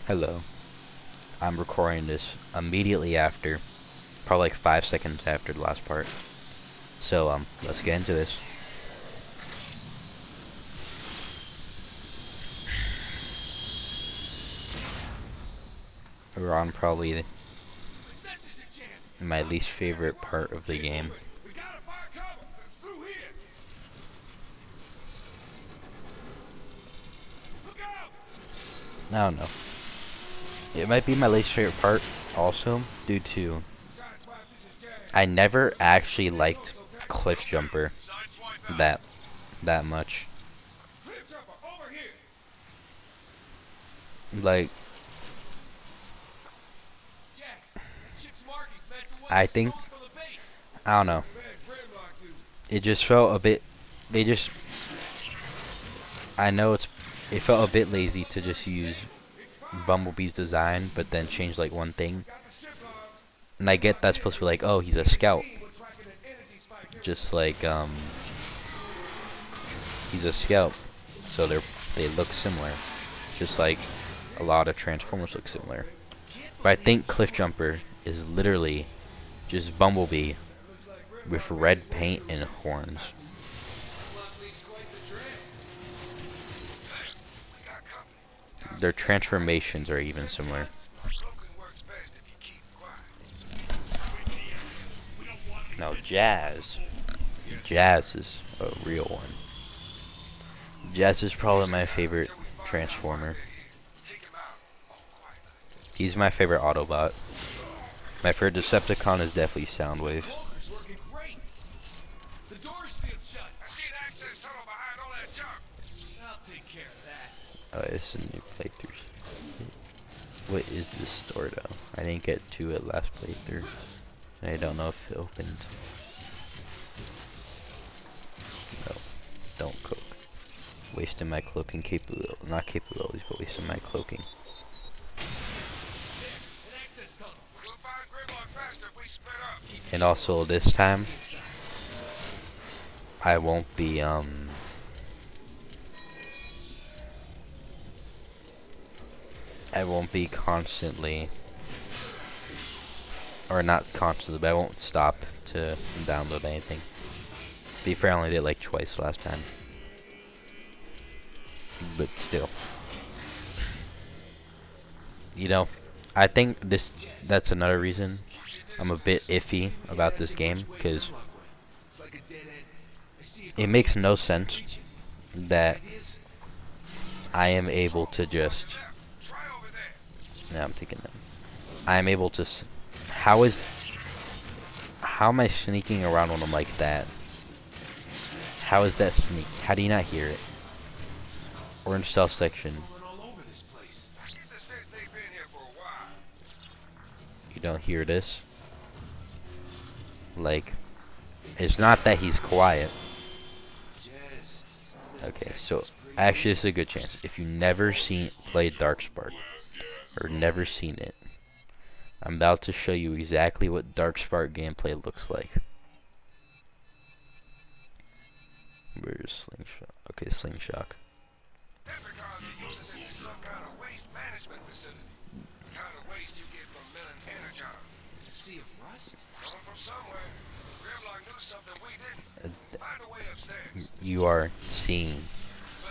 Hello. I'm recording this immediately after, probably like 5 seconds after the last part. So, let's get into this. We're on probably my least favorite part of the game. I don't know. It might be my least favorite part also due to I never actually liked Cliff Jumper that much. Like, I think, I don't know. It just felt a bit, they just, I know it felt a bit lazy to just use Bumblebee's design, but then change like one thing. And I get that's supposed to be like, oh, he's a scout. Just like, he's a scout. So they look similar. Just like a lot of Transformers look similar. But I think Cliff Jumper is literally just Bumblebee with red paint and horns. Their transformations are even similar. Now Jazz is a real one. Jazz is probably my favorite Transformer. He's my favorite Autobot. My favorite Decepticon is definitely Soundwave. Oh, it's a new playthrough. What is this store though? I didn't get to it last playthrough. I don't know if it opened. No, don't cook. Wasting my cloaking capabilities, not capabilities, but wasting my cloaking. And also this time, I won't be constantly, or not constantly, but I won't stop to download anything. To be fair, I only did it like twice last time. But still. You know, I think that's another reason I'm a bit iffy about this game, because it makes no sense that I am able to just... Yeah, I'm thinking that. I am able to... How am I sneaking around when I'm like that? How is that sneak? How do you not hear it? Orange cell section. You don't hear this? Like, it's not that he's quiet. Okay, so actually this is a good chance. If you never played Darkspark, or never seen it, I'm about to show you exactly what Darkspark gameplay looks like. Where's Slingshot? Okay, Slingshot. You are seeing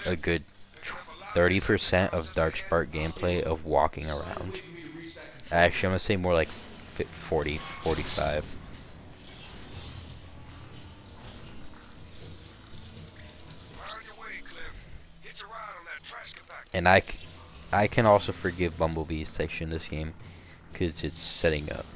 a good 30% of Darkspark gameplay of walking around. Actually, I'm gonna say more like 40, 45. And I can also forgive Bumblebee's section in this game, because it's setting up.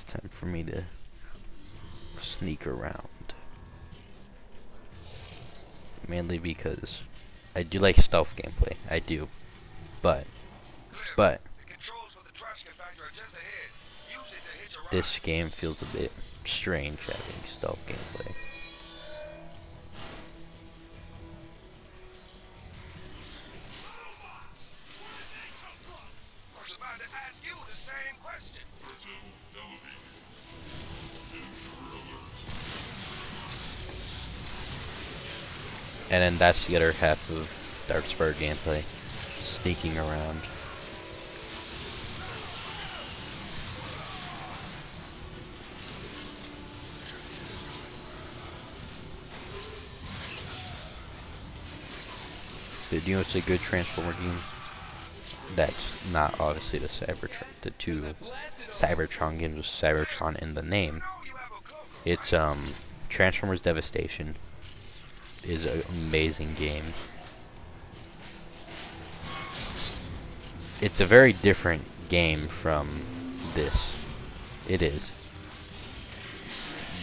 Time for me to sneak around. mainly because I do like stealth gameplay. I do, but this game feels a bit strange having stealth gameplay. And then that's the other half of Darkspur gameplay, sneaking around. But you know it's a good Transformer game? That's not obviously the Cybertron, the two Cybertron games with Cybertron in the name. It's Transformers Devastation is an amazing game. It's a very different game from this. It is.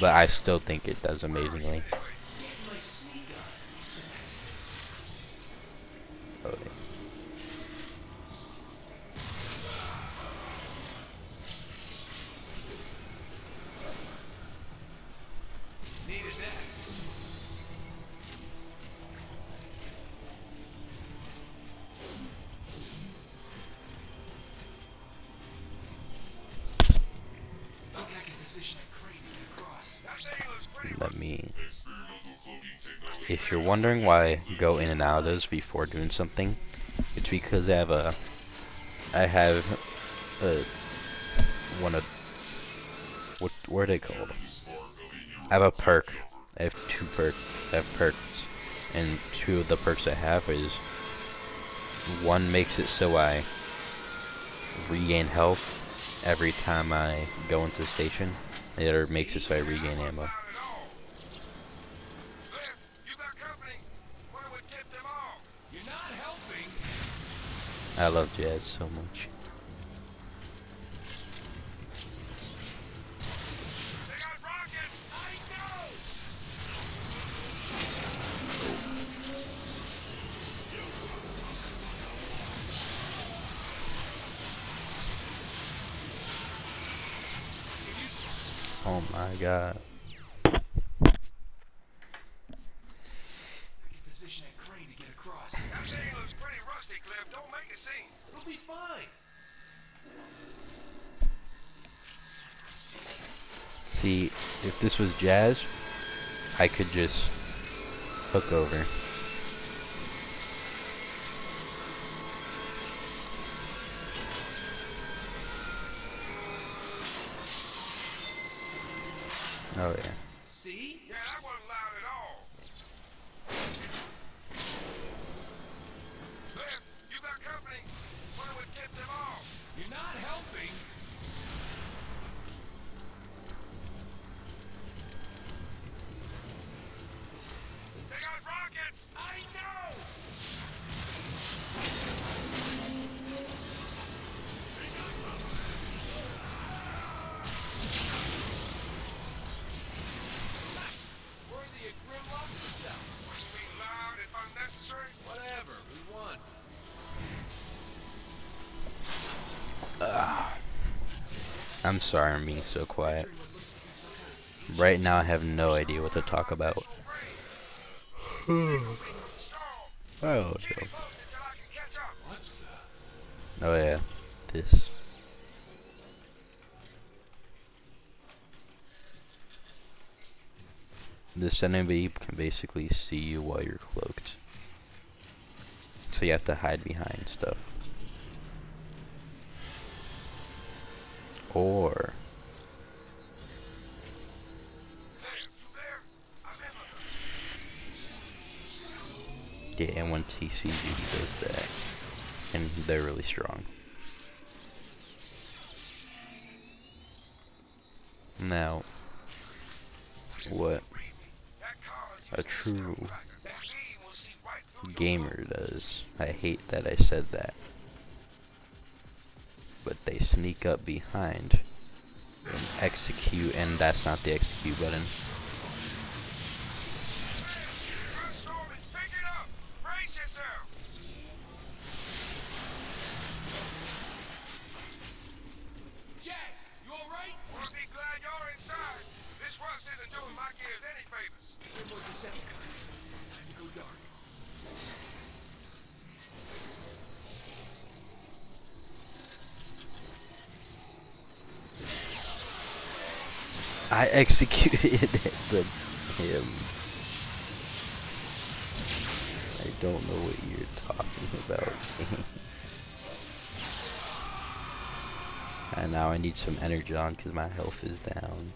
But I still think it does amazingly. Oh, yeah. Let me... If you're wondering why I go in and out of those before doing something, it's because I have a what are they called? I have a perk. I have two perks, and two of the perks I have is one makes it so I regain health every time I go into the station. The other makes it so I regain ammo. I love Jazz so much. Oh my god. Position that crane to get across. That thing looks pretty rusty, Cliff. Don't make a scene. It'll be fine. See, if this was Jazz, I could just hook over. Oh yeah. See? Yeah, that wasn't loud at all. Cliff, you got company. Why would tip them off? You're not helping. They got rockets. I know. Whatever, we won. I'm sorry I'm being so quiet. Right now I have no idea what to talk about. Oh, so. Oh yeah, this. This enemy can basically see you while you're cloaked. So you have to hide behind stuff. Or... yeah, and when he sees you, he does that. And they're really strong. Now, what a true gamer does, I hate that I said that, but they sneak up behind and execute, and that's not the execute button. yourself. Jazz, you alright? Well, be glad you're inside. This rust isn't doing my gears any favors. No more Decepticons. Time to go dark. I executed him. I don't know what you're talking about. And now I need some energy on because my health is down.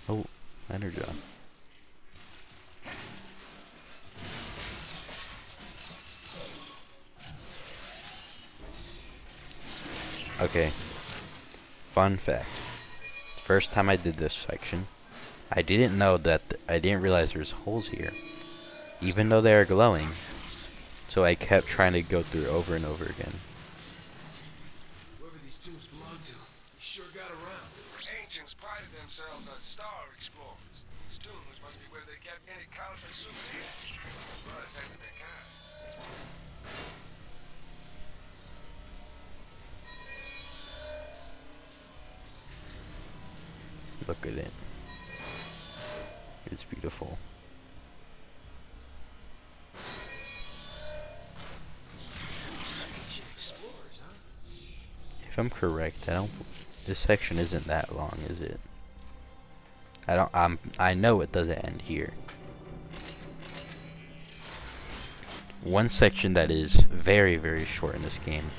Oh, energy on. Okay. Fun fact. First time I did this section, I didn't know that I didn't realize there's holes here, even though they are glowing. So I kept trying to go through over and over again. Whoever these tombs belong to, he sure got around. Ancients prided themselves on star explorers. These tombs must be where they kept any counterfeit souvenirs. Must have been kind. Look at it. It's beautiful. Ancient explorers, huh? If I'm correct, this section isn't that long, is it? I know it doesn't end here. One section that is very, very short in this game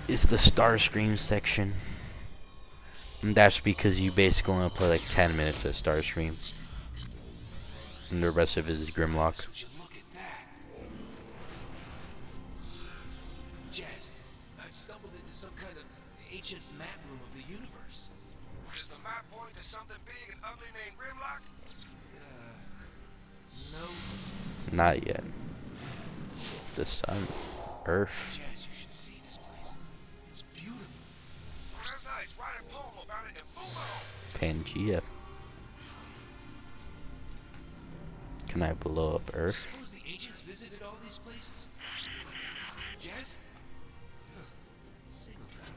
is the Starscream section. And that's because you basically only play like 10 minutes of Starscream. And the rest of it is Grimlock. Would you look at that? Jazz, I've stumbled into some kind of ancient map room of the universe. Does the map point to something big and ugly named Grimlock? No. Not yet. The sun, Earth. Jazz, you should see this place. It's beautiful. That's nice. Write a poem about it and move on. Pangea. Can I blow up Earth? Suppose the ancients visited all these places? Jazz? Huh. Signal travel.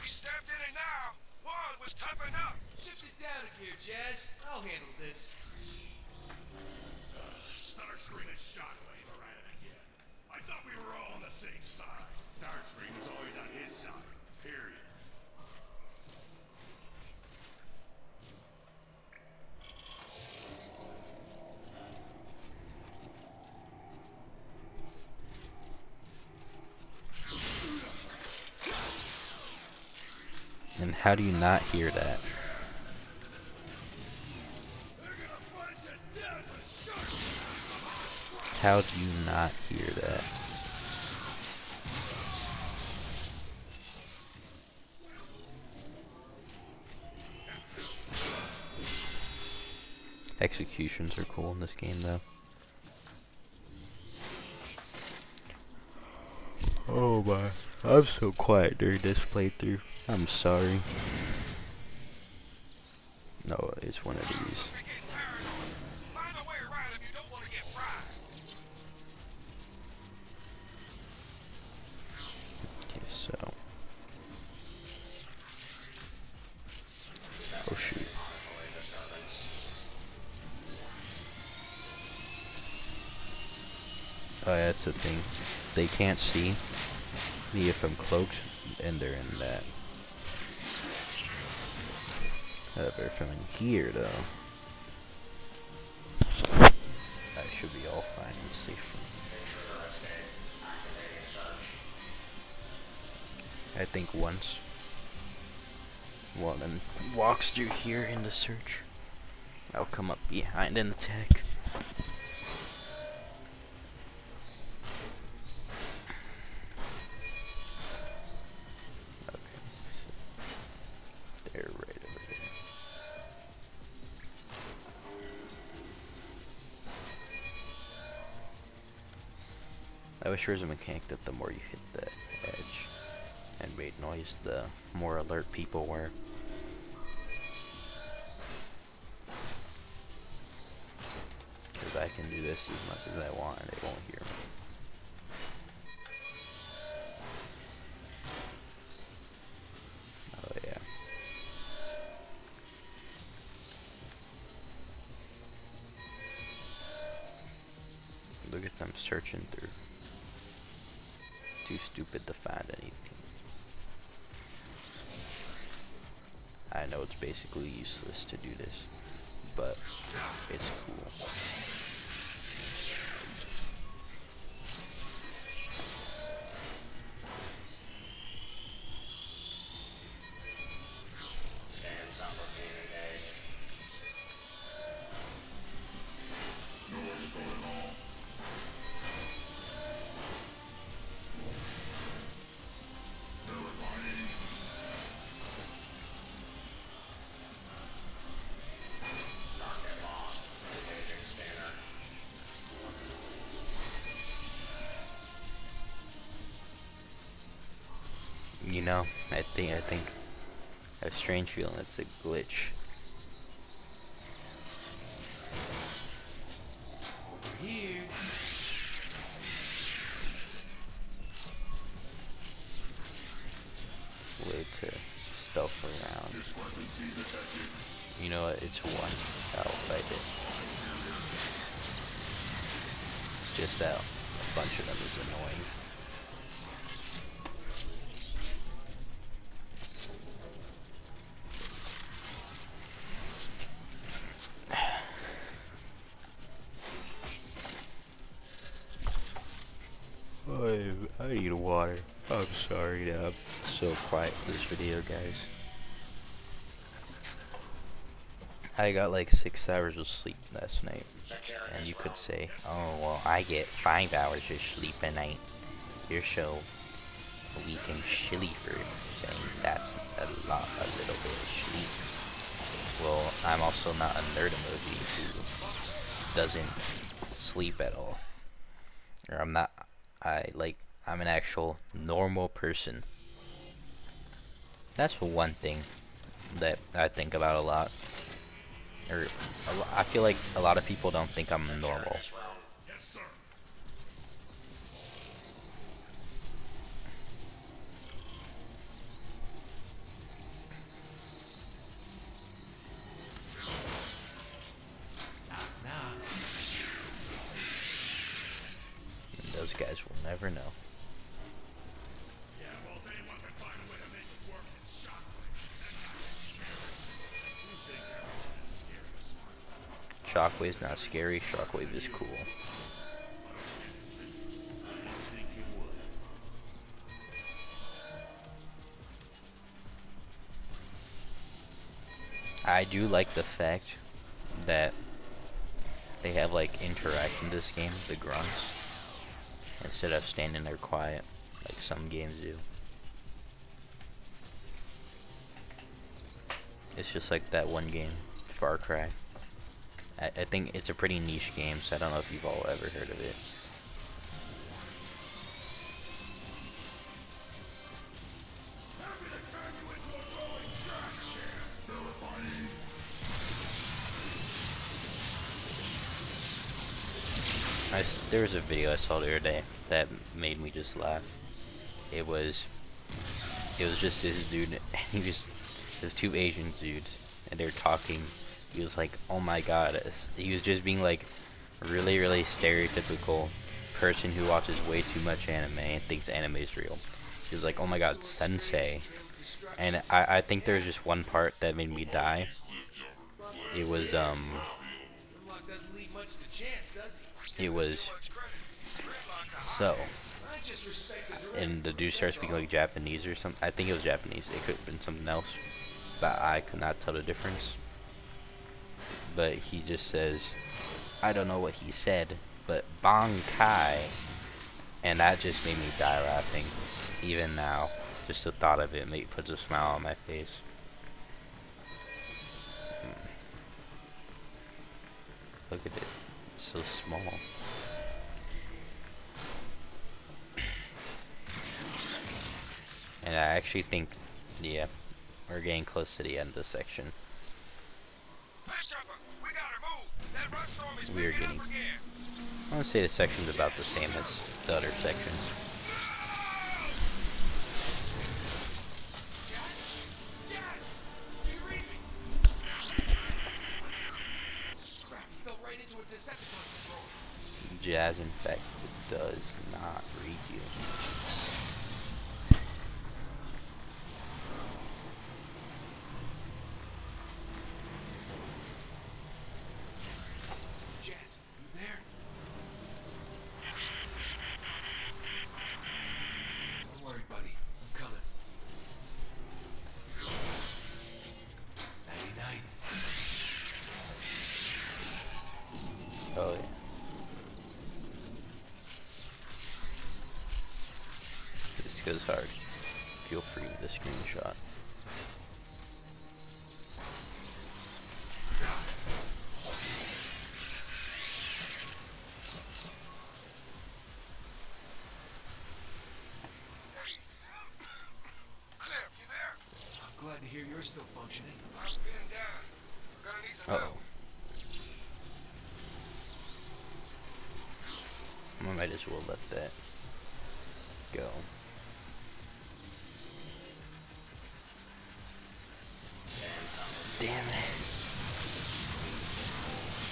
We stepped in it now. One was tough enough. Shift it down a gear, Jazz. I'll handle this. Starscream and Shockwave are at it again. I thought we were all on the same side. Starscream was always on his side. Period. And how do you not hear that? How do you not hear that? Executions are cool in this game though. Oh my, I'm so quiet during this playthrough. I'm sorry. No, it's one of these. Okay, so. Oh shoot. Oh yeah, that's the thing. They can't see me if I'm cloaked, and they're in that. Better come in here though. I should be all fine and safe. I think once one then walks through here in the search, I'll come up behind and attack. I wish there was a mechanic that the more you hit the edge and made noise, the more alert people were. Because I can do this as much as I want and they won't hear me. Oh yeah. Look at them searching through. Too stupid to find anything. I know it's basically useless to do this, but it's cool. You know, I think I have a strange feeling it's a glitch. Over here. Way to stealth around. You know what? It's one. I'll fight it. Just that a bunch of them is annoying. I need water. I'm sorry that I'm so quiet for this video, guys. I got like 6 hours of sleep last night. And you could say, oh well, I get 5 hours of sleep a night. You're so weak and silly for saying that's a little bit of sleep. Well, I'm also not a nerd emoji who doesn't sleep at all. Or I'm an actual normal person. That's one thing that I think about a lot. I feel like a lot of people don't think I'm normal. And those guys will never know. Shockwave's not scary, Shockwave is cool. I do like the fact that they have like interact in this game, the grunts, instead of standing there quiet like some games do. It's just like that one game, Far Cry. I think it's a pretty niche game, so I don't know if you've all ever heard of it. There was a video I saw the other day that made me just laugh. It was just this dude, and there's two Asian dudes, and they're talking. He was like, oh my god, he was just being like really stereotypical person who watches way too much anime and thinks anime is real. He was like, oh my god, sensei. And I think there's just one part that made me die. It was so, and the dude started speaking like Japanese or something. I think it was Japanese. It could have been something else, but I could not tell the difference. But he just says, I don't know what he said, but Bankai, and that just made me die laughing. Even now, just the thought of it puts a smile on my face. Look at it, it's so small. And I actually think, yeah, we're getting close to the end of the section. We gotta move. That rust storm is We are picking getting, up again. I want to say the section's about the same as the other sections. Jazz! Do you read me? Crap, he fell right into a Decepticon control. Jazz, in fact, does not read you. Jazz, you there? Don't worry, buddy. I'm coming. 99. Oh yeah. This goes hard. Feel free to screenshot. Cliff, you there? I'm glad to hear you're still functioning. I'm pinned down. We're gonna need some Uh help. oh. I might as well let that go. Damn it.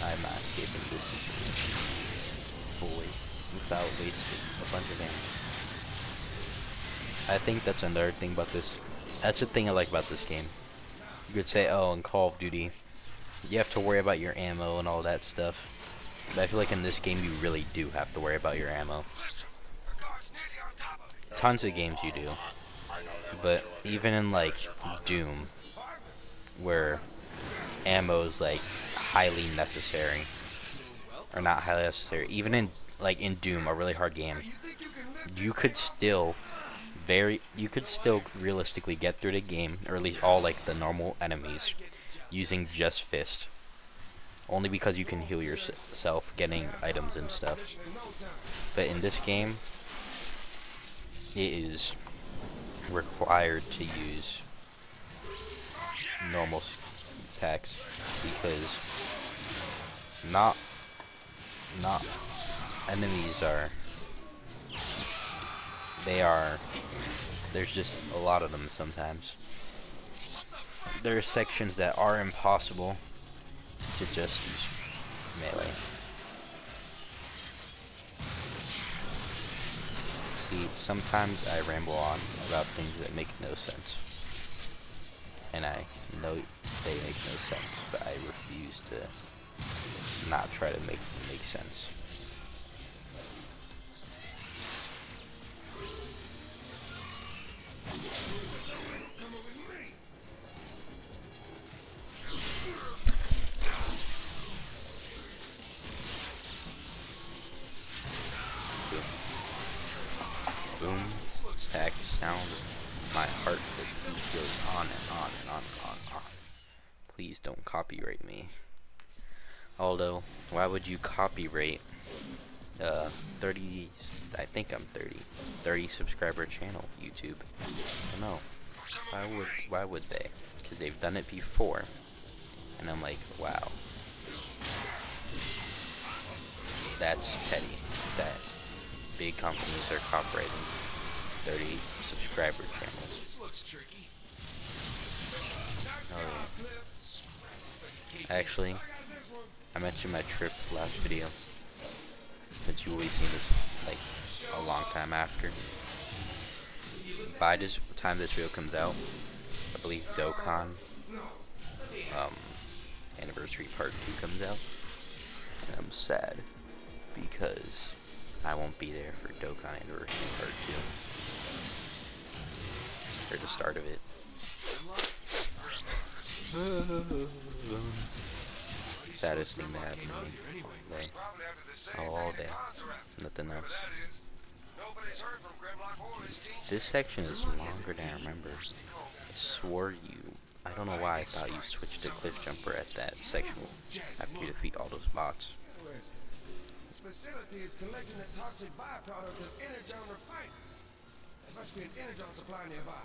I'm not escaping this situation fully without wasting a bunch of ammo. I think that's another thing about this. That's the thing I like about this game. You could say, oh, in Call of Duty, you have to worry about your ammo and all that stuff. But I feel like in this game, you really do have to worry about your ammo. The guard's nearly on top of it. Tons of games you do. But even in, like, Doom, where ammo is, like, highly necessary. Or not highly necessary. Even in, like, in Doom, a really hard game, you could still realistically get through the game, or at least all like the normal enemies, using just fist. Only because you can heal yourself getting items and stuff. But in this game, it is required to use normal attacks because not enemies are. There's just a lot of them sometimes. There are sections that are impossible to just use melee. See, sometimes I ramble on about things that make no sense. And I know they make no sense, but I refuse to not try to make them make sense. Boom, attack, sound, my heart just goes on and on and on and on and on. Please don't copyright me. Although, why would you copyright 30, I think I'm 30 subscriber channel, YouTube? I don't know. Why would they? Because they've done it before. And I'm like, wow. That's petty. That big companies are copyrighting 30 subscriber channels. This looks tricky. Oh yeah. Actually, I mentioned my trip last video, but you always see this like a long time after. By this time this video comes out, I believe Dokkan Anniversary Part 2 comes out, and I'm sad because I won't be there for Dokkan Anniversary Part 2, or the start of it. Saddest thing that happened to me all day. Nothing else. This section is longer than I remember. I swore I don't know why I thought you switched to Cliff Jumper at that section after you defeat all those bots. This facility is collecting the toxic byproduct as energy on the fight. There must be an energon supply nearby.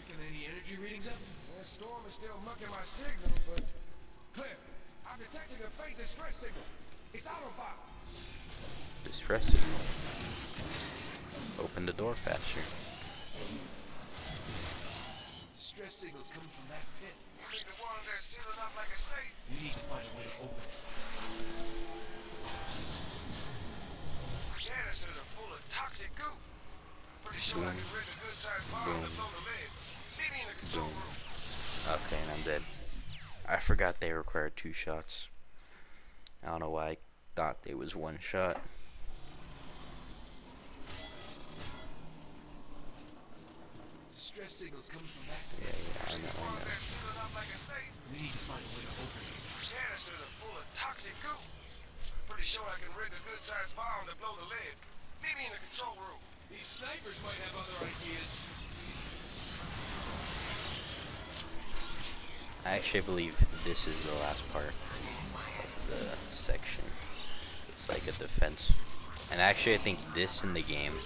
Picking any energy readings up? That storm is still mucking my signal, but... Cliff, I'm detecting a faint distress signal. It's autopilot. Distress signal. Open the door faster. Distress signals coming from that pit. You mean the one that's sealing up like a safe? We need to find a way to open it. Canisters are full of toxic goo. I'm pretty sure I can rig a good-sized bomb to blow the lid. Meet me in the control room. Okay, and I'm dead. I forgot they required 2 shots. I don't know why I thought they was 1 shot. Distress signals coming from that Yeah, pit. I know. One that's sealing up like a safe. We need to find a way to open it. Canisters are full of toxic goo. I'm pretty sure I can rig a good-sized bomb to blow the lid. Meet me in the control room. These snipers might have other ideas. I actually believe this is the last part of the section. It's like a defense. And actually I think this in the game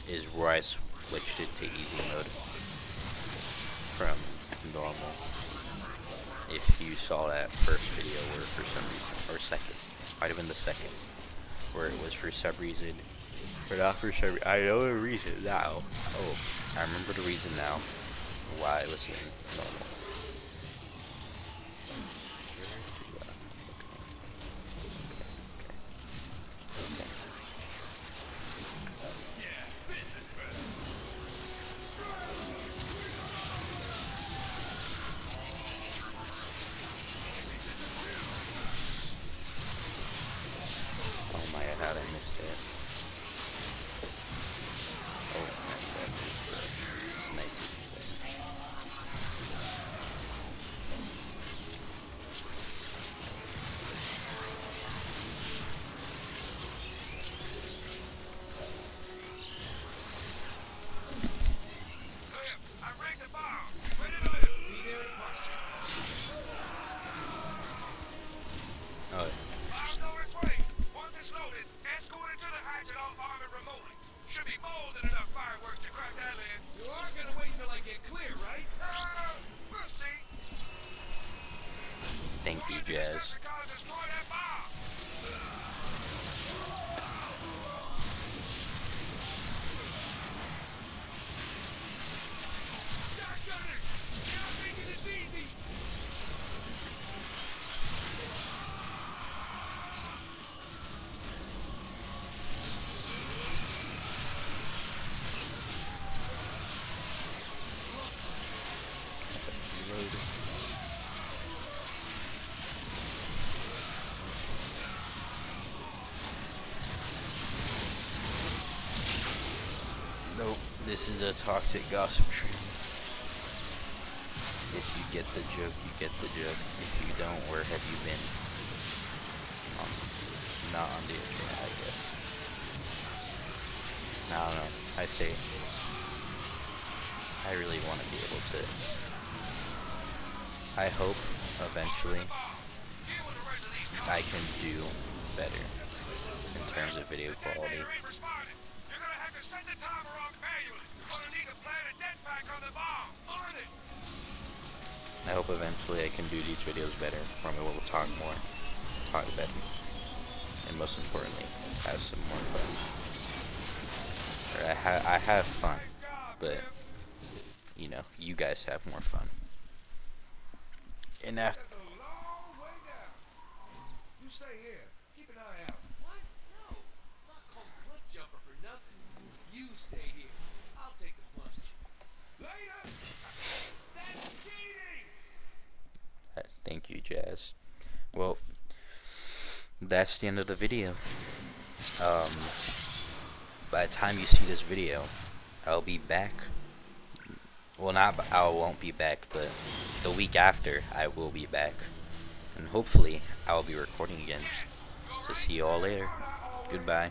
is where I switched it to easy mode from normal. If you saw that first video where for some reason, or second, might have been the second, where it was for some reason, but not for some reason. I know the reason now. Oh, I remember the reason now why it was in normal. Oh my god, how did I miss that? Oh, that's sniper. Cliff, I rigged the bomb. Ready to live. Be there in a box. Oh, Bomb's on its way. Once it's loaded, escort it to the hatch and I'll arm it remotely. Should be more than enough fireworks to crack that lid. You are gonna wait until I get clear, right? We'll see. thank you, Only Jazz. Decepticons destroy that bomb. Shotgunners! You're not making this easy! Nope, this is a toxic gossip train. If you get the joke, you get the joke. If you don't, where have you been? Not on the internet, I guess. I don't know. I say, I really want to be able to. I hope eventually I can do better in terms of video quality. You're gonna have to set the timer off manually. Gonna need to plant a dead pack on the bomb. On it. I hope eventually I can do these videos better, where I'm able to talk more, talk better, and most importantly, have some more fun. Or I have fun, but you know, you guys have more fun. And after, That's a long way down. You stay here. Keep an eye out. What? No. Not called cliff jumper for nothing. You stay here. I'll take the plunge. Later. That's cheating! thank you, Jazz. Well, that's the end of the video. By the time you see this video, I'll be back. Well, I won't be back, but the week after, I will be back. And hopefully, I will be recording again. So see you all later. Goodbye.